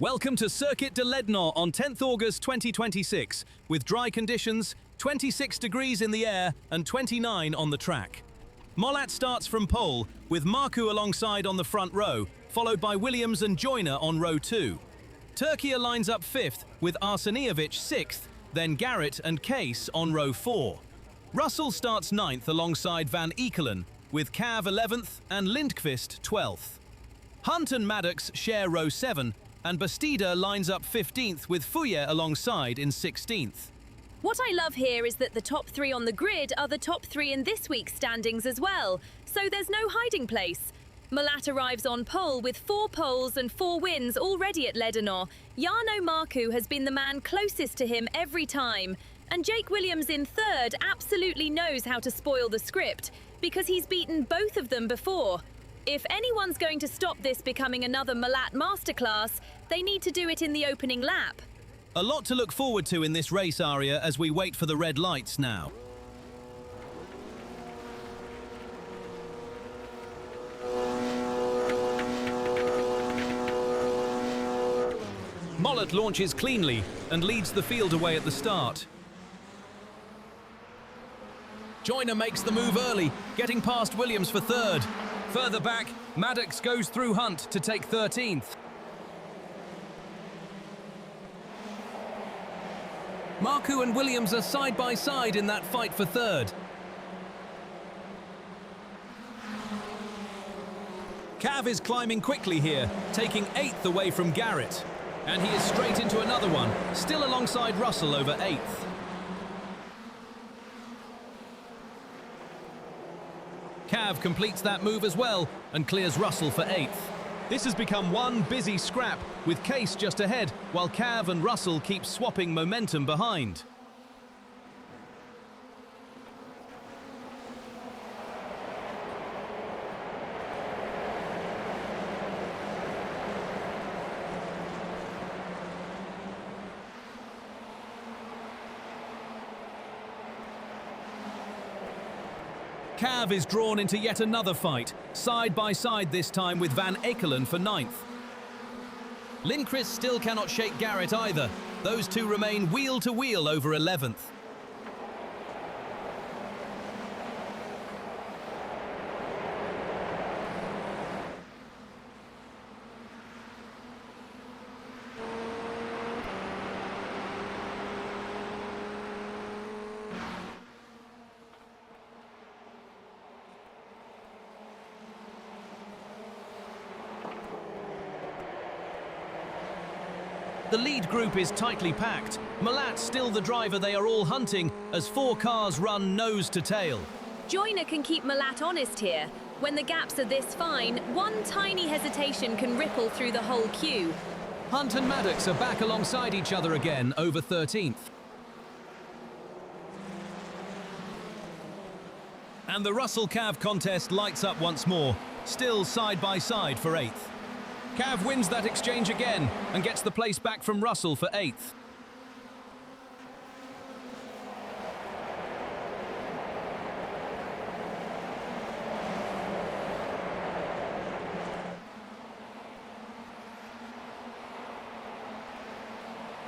Welcome to Circuit de Ledenon on 10th August 2026, with dry conditions, 26 degrees in the air and 29 on the track. Molat starts from pole, with Marc alongside on the front row, followed by Williams and Joyner on row 2. Turkey lines up 5th, with Arsenijevic 6th, then Garrett and Case on row 4. Russell starts 9th alongside Van Ekelen, with Cav 11th and Lindqvist 12th. Hunt and Maddox share row 7, and Bastida lines up 15th with Fouye alongside in 16th. What I love here is that the top 3 on the grid are the top 3 in this week's standings as well, so there's no hiding place. Molat arrives on pole with 4 poles and 4 wins already at Ledenon. Jarno Marcu has been the man closest to him every time, and Jake Williams in 3rd absolutely knows how to spoil the script, because he's beaten both of them before. If anyone's going to stop this becoming another Molat masterclass, they need to do it in the opening lap. A lot to look forward to in this race, Aria, as we wait for the red lights now. Molat launches cleanly and leads the field away at the start. Joyner makes the move early, getting past Williams for 3rd. Further back, Maddox goes through Hunt to take 13th. Marcu and Williams are side by side in that fight for 3rd. Cav is climbing quickly here, taking 8th away from Garrett. And he is straight into another one, still alongside Russell over 8th. Cav completes that move as well and clears Russell for 8th. This has become one busy scrap, with Case just ahead, while Cav and Russell keep swapping momentum behind. Cav is drawn into yet another fight, side by side this time with Van Ekelen for 9th. Lindqvist still cannot shake Garrett either. Those two remain wheel to wheel over 11th. The lead group is tightly packed. Molat still the driver they are all hunting as 4 cars run nose to tail. Joyner can keep Molat honest here. When the gaps are this fine, one tiny hesitation can ripple through the whole queue. Hunt and Maddox are back alongside each other again over 13th. And the Russell-Cav contest lights up once more, still side by side for 8th. Cav wins that exchange again and gets the place back from Russell for 8th.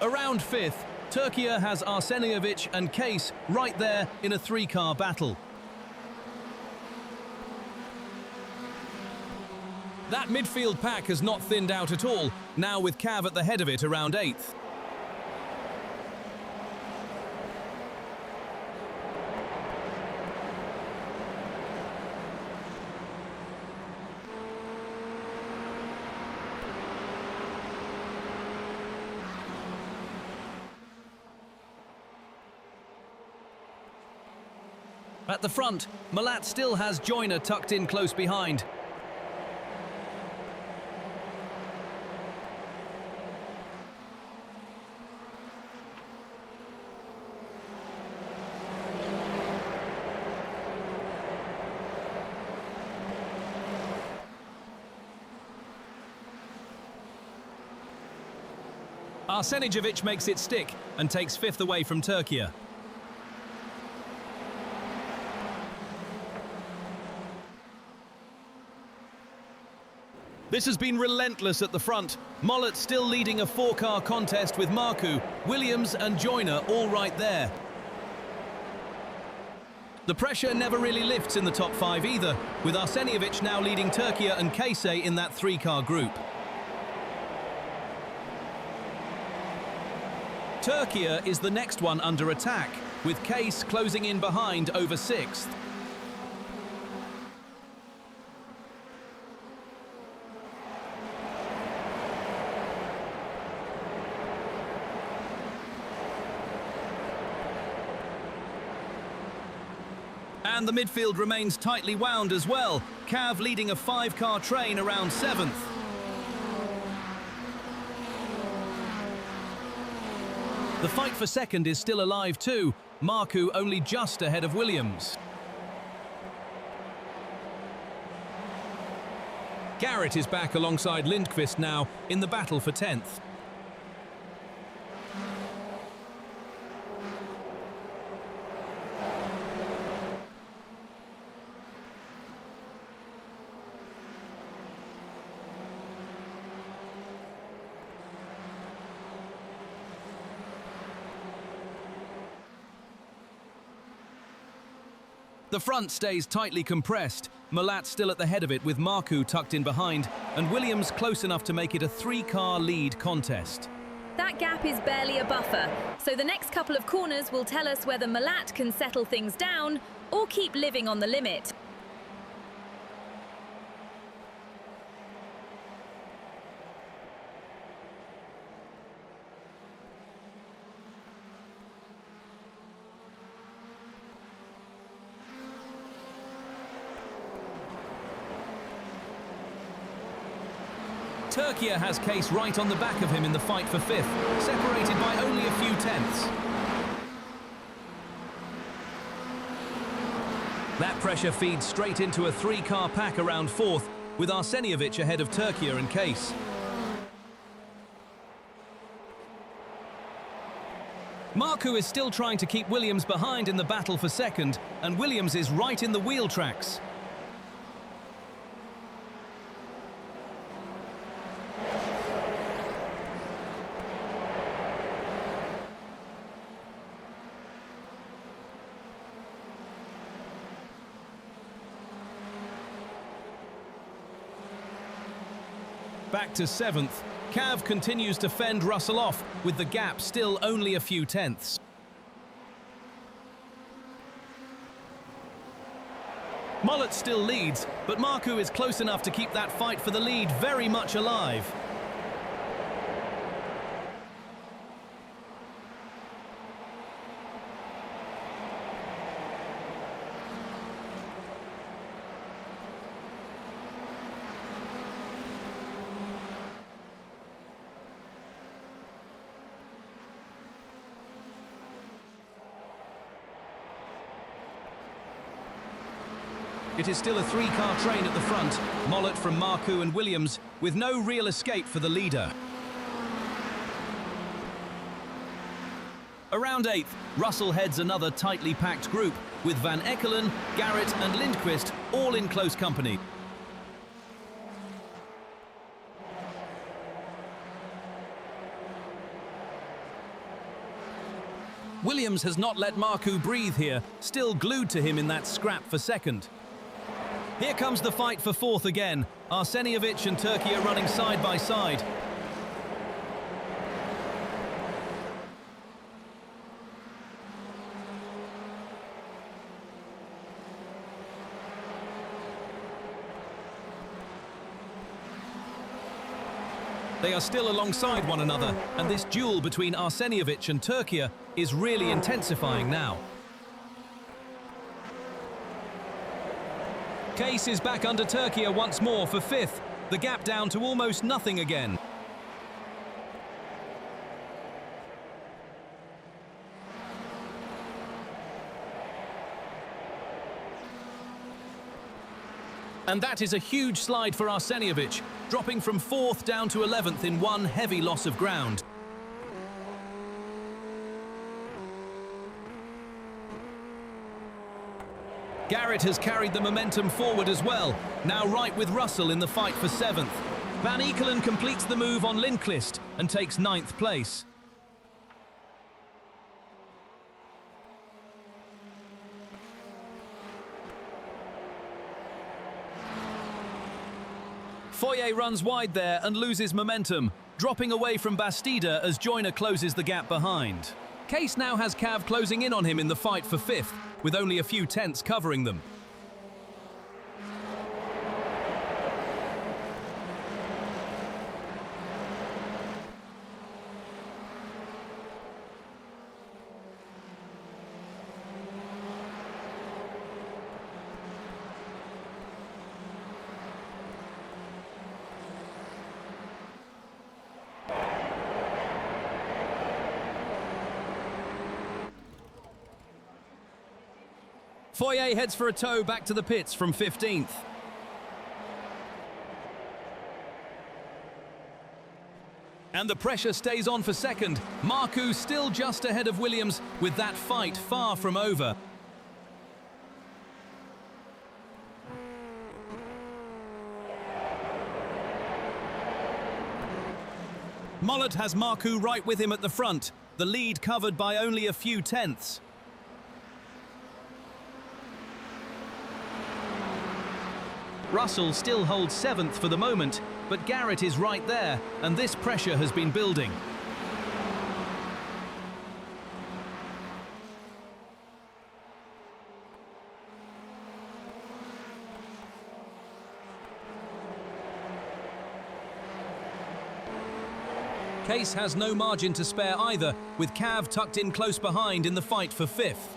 Around 5th, Turkey has Arsenijevic and Case right there in a 3-car battle. That midfield pack has not thinned out at all, now with Cav at the head of it around 8th. At the front, Molat still has Joyner tucked in close behind. Arsenijevic makes it stick and takes 5th away from Turkey. This has been relentless at the front. Mollett still leading a four-car contest with Marcu, Williams and Joyner all right there. The pressure never really lifts in the top five either, with Arsenijevic now leading Türkiye and Kayse in that three-car group. Türkiye is the next one under attack, with Kayse closing in behind over sixth. And the midfield remains tightly wound as well. Cav leading a five-car train around seventh. The fight for second is still alive too. Marcu only just ahead of Williams. Garrett is back alongside Lindqvist now in the battle for 10th. The front stays tightly compressed. Mollett still at the head of it with Marcu tucked in behind and Williams close enough to make it a three-car lead contest. That gap is barely a buffer, so the next couple of corners will tell us whether Mollett can settle things down or keep living on the limit. Türkiye has Kayse right on the back of him in the fight for fifth, separated by only a few tenths. That pressure feeds straight into a three-car pack around fourth, with Arsenijevic ahead of Türkiye and Kayse. Marcu is still trying to keep Williams behind in the battle for second, and Williams is right in the wheel tracks. Back to seventh. Cav continues to fend Russell off, with the gap still only a few tenths. Mollett still leads, but Marcu is close enough to keep that fight for the lead very much alive. It is still a three-car train at the front, Mollett from Marcu and Williams, with no real escape for the leader. Around 8th, Russell heads another tightly packed group, with Van Ekkelen, Garrett and Lindqvist all in close company. Williams has not let Marcu breathe here, still glued to him in that scrap for second. Here comes the fight for fourth again. Arsenijevic and Türkiye running side by side. They are still alongside one another, and this duel between Arsenijevic and Türkiye is really intensifying now. Kayse is back under Türkiye once more for fifth, the gap down to almost nothing again. And that is a huge slide for Arsenijevic, dropping from 4th down to 11th in one heavy loss of ground. Garrett has carried the momentum forward as well, now right with Russell in the fight for 7th. Van Eekelen completes the move on Lindqvist and takes 9th place. Foyer runs wide there and loses momentum, dropping away from Bastida as Joyner closes the gap behind. Case now has Cav closing in on him in the fight for 5th, with only a few tenths covering them. Foyer heads for a tow back to the pits from 15th. And the pressure stays on for 2nd. Marcu still just ahead of Williams, with that fight far from over. Mollet has Marcu right with him at the front, the lead covered by only a few tenths. Russell still holds 7th for the moment, but Garrett is right there, and this pressure has been building. Case has no margin to spare either, with Cav tucked in close behind in the fight for 5th.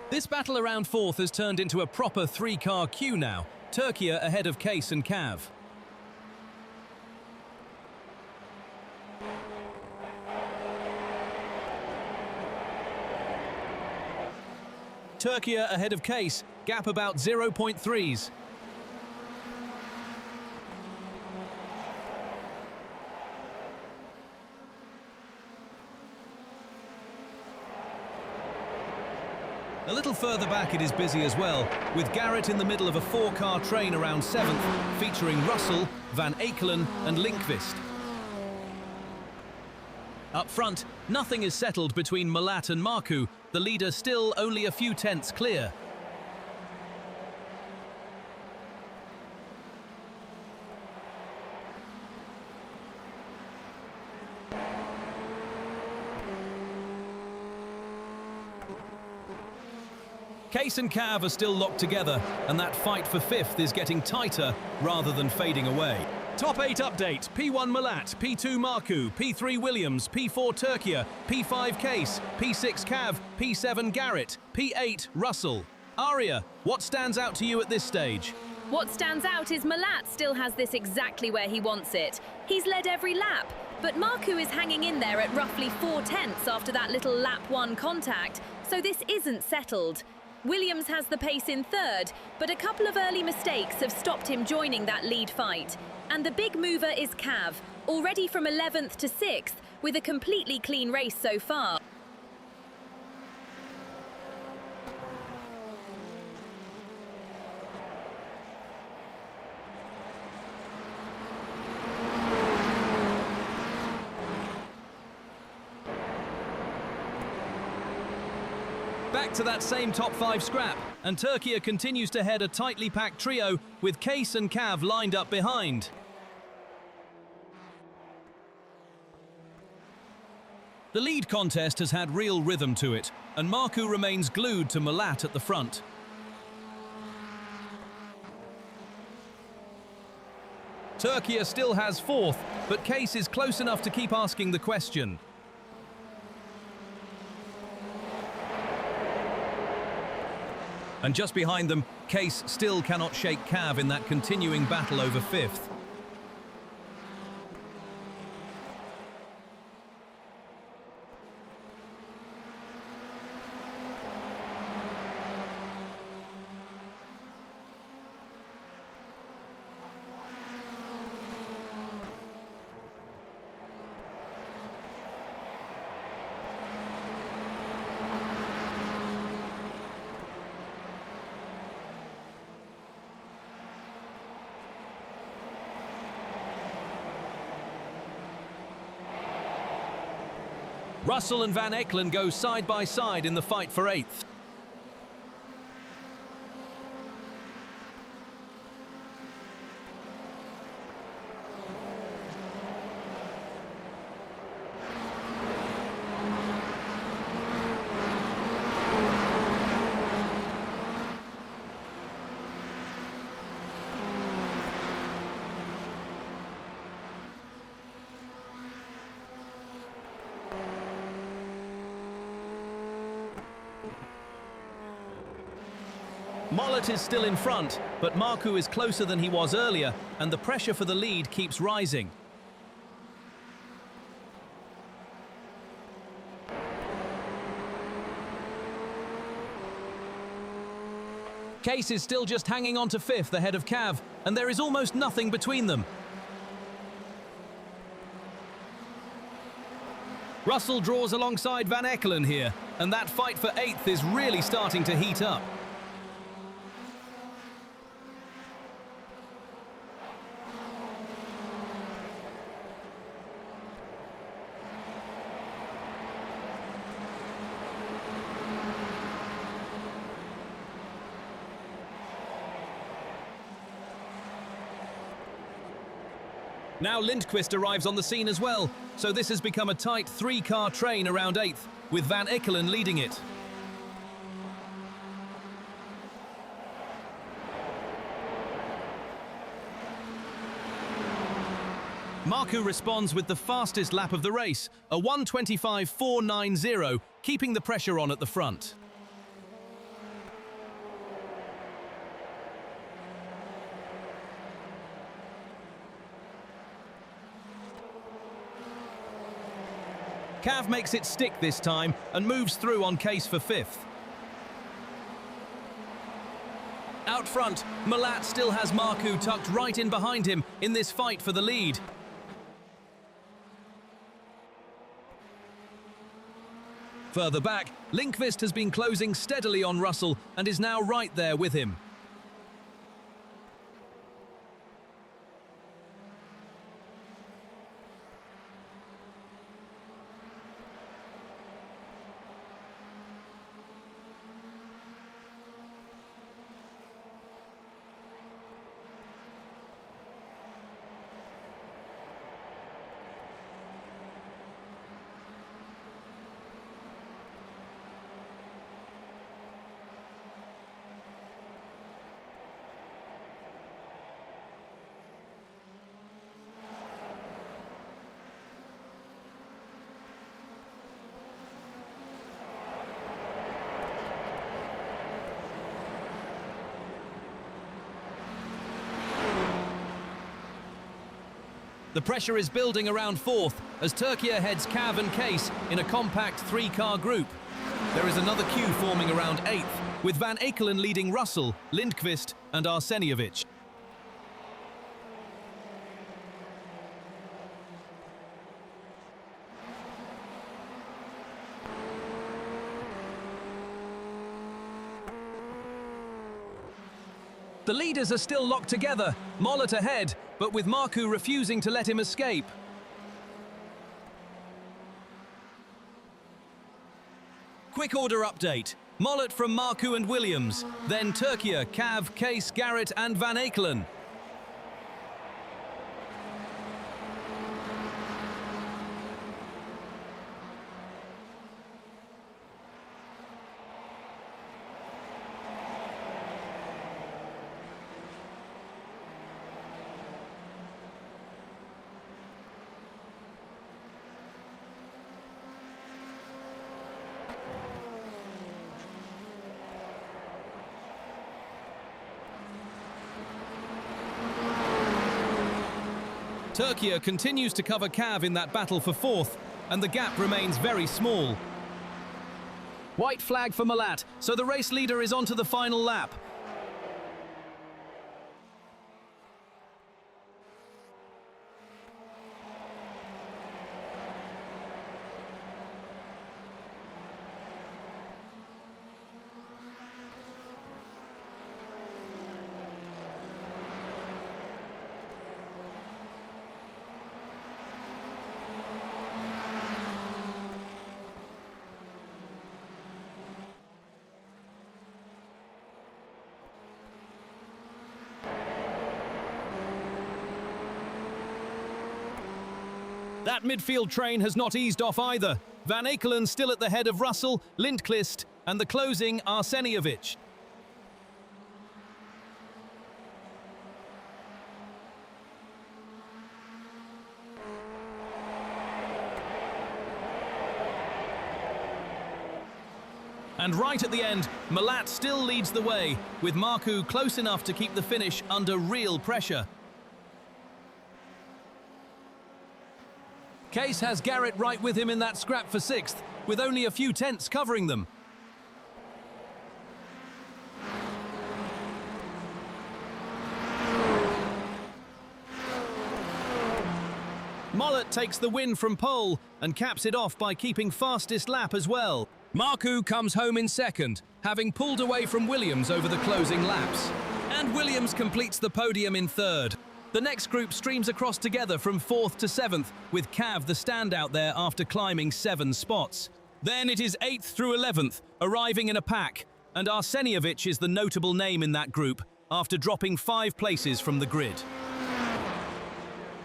This battle around 4th has turned into a proper 3-car queue now. Turkey ahead of Case and Cav. Turkey ahead of Case, gap about 0.3s. A little further back it is busy as well, with Garrett in the middle of a 4-car train around 7th, featuring Russell, Van Eekelen and Lindqvist. Up front, nothing is settled between Malat and Marcu, the leader still only a few tenths clear. Case and Cav are still locked together, and that fight for 5th is getting tighter rather than fading away. Top 8 update: P1 Malat, P2 Marcu, P3 Williams, P4 Turkey, P5 Case, P6 Cav, P7 Garrett, P8 Russell. Aria, what stands out to you at this stage? What stands out is Malat still has this exactly where he wants it. He's led every lap, but Marcu is hanging in there at roughly 4 tenths after that little lap 1 contact, so this isn't settled. Williams has the pace in 3rd, but a couple of early mistakes have stopped him joining that lead fight. And the big mover is Cav, already from 11th to 6th, with a completely clean race so far. Back to that same top 5 scrap, and Turkey continues to head a tightly packed trio with Case and Cav lined up behind. The lead contest has had real rhythm to it, and Marcu remains glued to Malat at the front. Turkey still has 4th, but Case is close enough to keep asking the question. And just behind them, Case still cannot shake Cav in that continuing battle over 5th. Russell and Van Ekelen go side by side in the fight for 8th. Mollett is still in front, but Marcu is closer than he was earlier, and the pressure for the lead keeps rising. Case is still just hanging on to 5th ahead of Cav, and there is almost nothing between them. Russell draws alongside Van Ekelen here, and that fight for 8th is really starting to heat up. Now Lindqvist arrives on the scene as well, so this has become a tight 3-car train around 8th, with Van Ekelen leading it. Marcu responds with the fastest lap of the race, a 1:25.490, keeping the pressure on at the front. Cav makes it stick this time and moves through on Case for 5th. Out front, Malat still has Marcu tucked right in behind him in this fight for the lead. Further back, Lindqvist has been closing steadily on Russell and is now right there with him. The pressure is building around 4th as Turkey heads Cav and Case in a compact 3-car group. There is another queue forming around 8th, with Van Ekelen leading Russell, Lindqvist and Arseniovic. The leaders are still locked together, Mollett ahead, but with Marcu refusing to let him escape. Quick order update. Mollett from Marcu and Williams, then Turkey, Cav, Case, Garrett and Van Ekelen. Turkey continues to cover Cav in that battle for 4th, and the gap remains very small. White flag for Malat, so the race leader is on to the final lap. That midfield train has not eased off either. Van Ekelen still at the head of Russell, Lindqvist, and the closing Arseniovic. And right at the end, Malat still leads the way, with Marcu close enough to keep the finish under real pressure. Case has Garrett right with him in that scrap for 6th, with only a few tenths covering them. Mollett takes the win from pole and caps it off by keeping fastest lap as well. Marcu comes home in 2nd, having pulled away from Williams over the closing laps. And Williams completes the podium in 3rd. The next group streams across together from 4th to 7th, with Cav the standout there after climbing 7 spots. Then it is 8th through 11th, arriving in a pack, and Arseniovic is the notable name in that group, after dropping 5 places from the grid.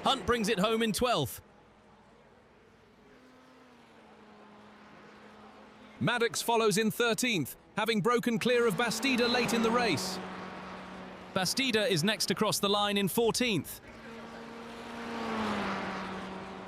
Hunt brings it home in 12th. Maddox follows in 13th, having broken clear of Bastida late in the race. Bastida is next across the line in 14th.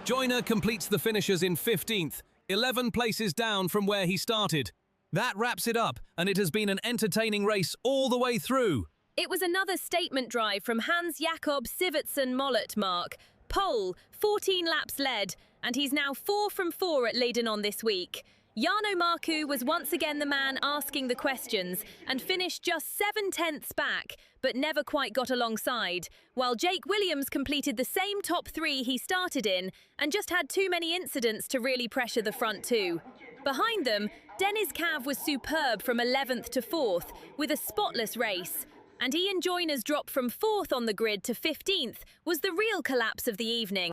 Joyner completes the finishers in 15th, 11 places down from where he started. That wraps it up, and it has been an entertaining race all the way through. It was another statement drive from Hans Jakob Sivertsen Mollett, Marc. Pole, 14 laps led, and he's now 4 from 4 at Ledenon this week. Jarno Marcu was once again the man asking the questions and finished just 7 tenths back, but never quite got alongside, while Jake Williams completed the same top 3 he started in and just had too many incidents to really pressure the front 2. Behind them, Dennis Cav was superb from 11th to 4th with a spotless race, and Ian Joyner's drop from 4th on the grid to 15th was the real collapse of the evening.